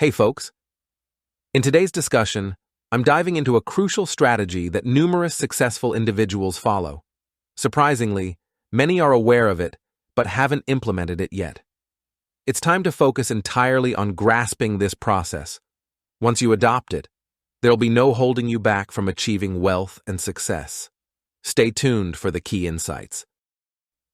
Hey folks, in today's discussion, I'm diving into a crucial strategy that numerous successful individuals follow. Surprisingly, many are aware of it, but haven't implemented it yet. It's time to focus entirely on grasping this process. Once you adopt it, there'll be no holding you back from achieving wealth and success. Stay tuned for the key insights.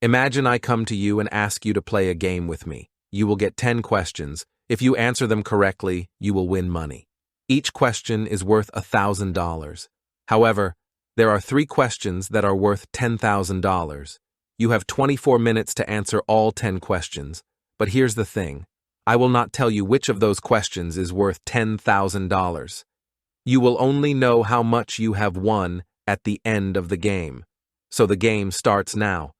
Imagine I come to you and ask you to play a game with me. You will get 10 questions. If you answer them correctly, you will win money. Each question is worth $1,000. However, there are 3 questions that are worth $10,000. You have 24 minutes to answer all 10 questions. But here's the thing. I will not tell you which of those questions is worth $10,000. You will only know how much you have won at the end of the game. So the game starts now.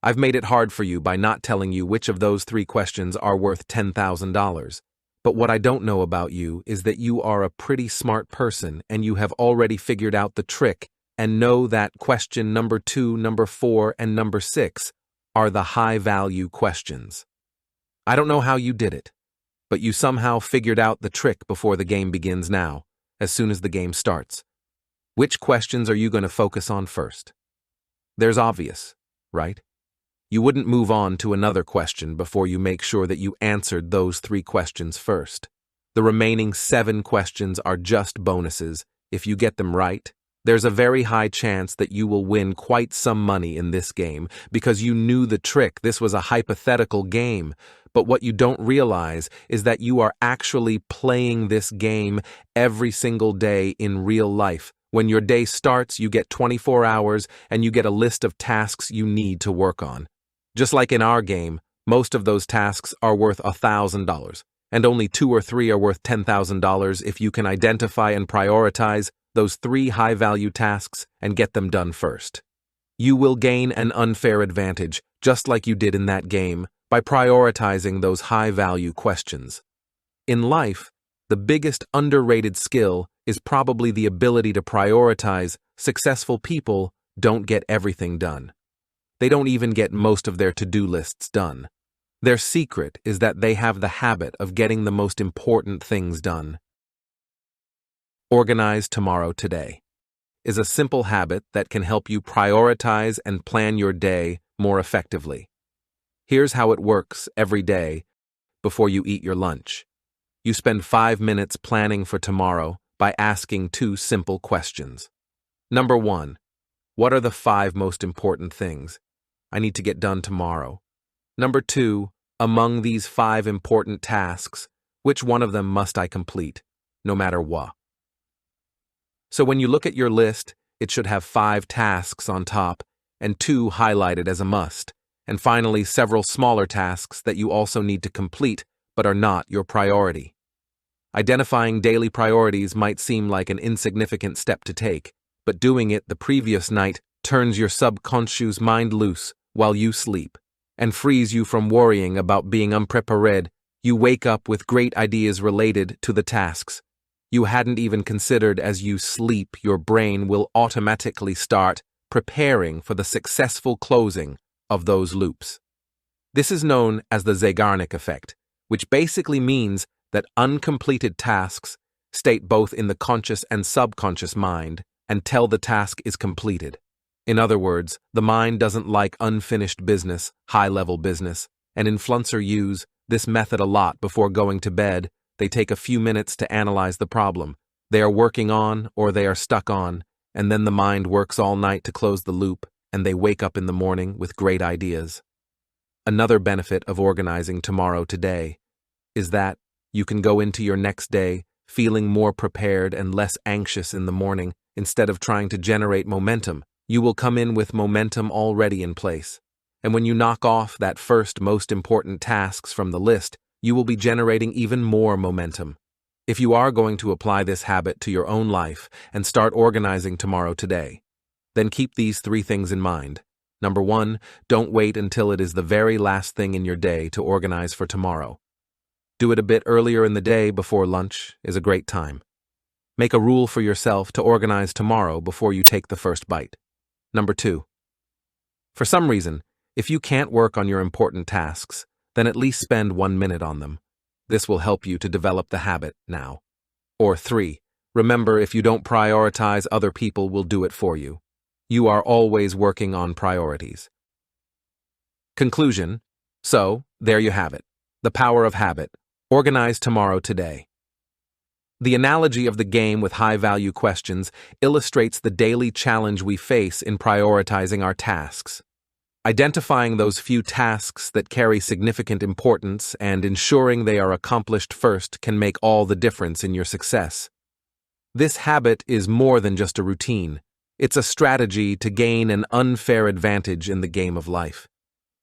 I've made it hard for you by not telling you which of those 3 questions are worth $10,000. But what I don't know about you is that you are a pretty smart person and you have already figured out the trick and know that question number 2, number 4, and number 6 are the high-value questions. I don't know how you did it, but you somehow figured out the trick before the game begins now, as soon as the game starts. Which questions are you going to focus on first? There's obvious, right? You wouldn't move on to another question before you make sure that you answered those 3 questions first. The remaining 7 questions are just bonuses. If you get them right, there's a very high chance that you will win quite some money in this game because you knew the trick. This was a hypothetical game. But what you don't realize is that you are actually playing this game every single day in real life. When your day starts, you get 24 hours and you get a list of tasks you need to work on. Just like in our game, most of those tasks are worth $1,000, and only 2 or 3 are worth $10,000 if you can identify and prioritize those 3 high-value tasks and get them done first. You will gain an unfair advantage, just like you did in that game, by prioritizing those high-value questions. In life, the biggest underrated skill is probably the ability to prioritize. Successful people don't get everything done. They don't even get most of their to-do lists done. Their secret is that they have the habit of getting the most important things done. Organize tomorrow today is a simple habit that can help you prioritize and plan your day more effectively. Here's how it works every day before you eat your lunch. You spend 5 minutes planning for tomorrow by asking 2 simple questions. Number 1, what are the 5 most important things I need to get done tomorrow? Number 2, among these 5 important tasks, which one of them must I complete, no matter what? So when you look at your list, it should have 5 tasks on top and 2 highlighted as a must, and finally several smaller tasks that you also need to complete but are not your priority. Identifying daily priorities might seem like an insignificant step to take, but doing it the previous night turns your subconscious mind loose while you sleep and frees you from worrying about being unprepared. You wake up with great ideas related to the tasks you hadn't even considered. As you sleep, your brain will automatically start preparing for the successful closing of those loops. This is known as the Zeigarnik effect, which basically means that uncompleted tasks state both in the conscious and subconscious mind until the task is completed. In other words, the mind doesn't like unfinished business, high-level business, and influencers use this method a lot before going to bed. They take a few minutes to analyze the problem they are working on or they are stuck on, and then the mind works all night to close the loop, and they wake up in the morning with great ideas. Another benefit of organizing tomorrow today is that you can go into your next day feeling more prepared and less anxious in the morning. Instead of trying to generate momentum, you will come in with momentum already in place. And when you knock off that first most important tasks from the list, you will be generating even more momentum. If you are going to apply this habit to your own life and start organizing tomorrow today, then keep these 3 things in mind. Number 1, don't wait until it is the very last thing in your day to organize for tomorrow. Do it a bit earlier in the day. Before lunch is a great time. Make a rule for yourself to organize tomorrow before you take the first bite. Number 2, for some reason, if you can't work on your important tasks, then at least spend 1 minute on them. This will help you to develop the habit now. Or 3. Remember, if you don't prioritize, other people will do it for you. You are always working on priorities. Conclusion. So, there you have it. The power of habit. Organize tomorrow today. The analogy of the game with high-value questions illustrates the daily challenge we face in prioritizing our tasks. Identifying those few tasks that carry significant importance and ensuring they are accomplished first can make all the difference in your success. This habit is more than just a routine. It's a strategy to gain an unfair advantage in the game of life.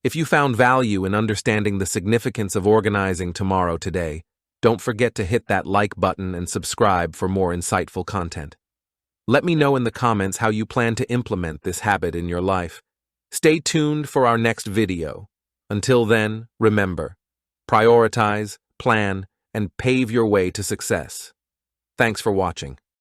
If you found value in understanding the significance of organizing tomorrow today, don't forget to hit that like button and subscribe for more insightful content. Let me know in the comments how you plan to implement this habit in your life. Stay tuned for our next video. Until then, remember, prioritize, plan, and pave your way to success. Thanks for watching.